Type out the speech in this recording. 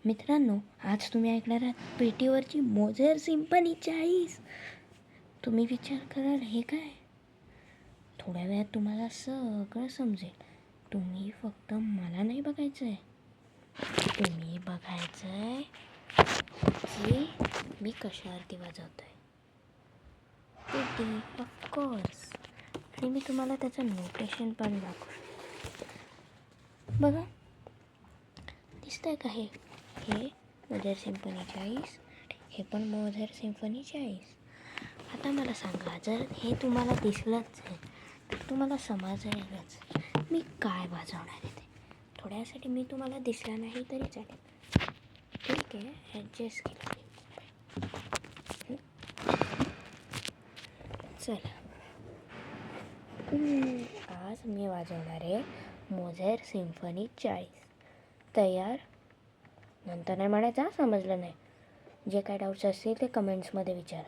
मित्रांनो, आज तुम्ही ऐकणार आहात पेटीवरची मोझेर सिम्फनी 40. तुम्ही विचार कराल हे काय? थोड्या वेळात तुम्हाला सगळं समजेल. तुम्ही फक्त मला नाही बघायचं आहे, तुम्ही बघायचं आहे की मी कशावरती वाजवतो आहे. पेटी ऑफकोर्स. आणि मी तुम्हाला त्याचं नोटेशन पण दाखवू. बघा, दिसतंय का? हे मोझेर सिम्फनी 40, हे पण मोझेर सिम्फनी 40. आता मला सांगा, जर हे तुम्हाला दिसलंच आहे तर तुम्हाला समजेलच मी काय वाजवणार आहे ते. थोड्यासाठी मी तुम्हाला दिसला नाही तरी चालेल, ठीक आहे, ॲडजस्ट केलं. चला, आज मी वाजवणार आहे मोझेर सिम्फनी 40. तयार? नंतर नाही म्हणायचं, समजलं नाही. जे काय डाऊट्स असतील ते कमेंट्समध्ये विचारा.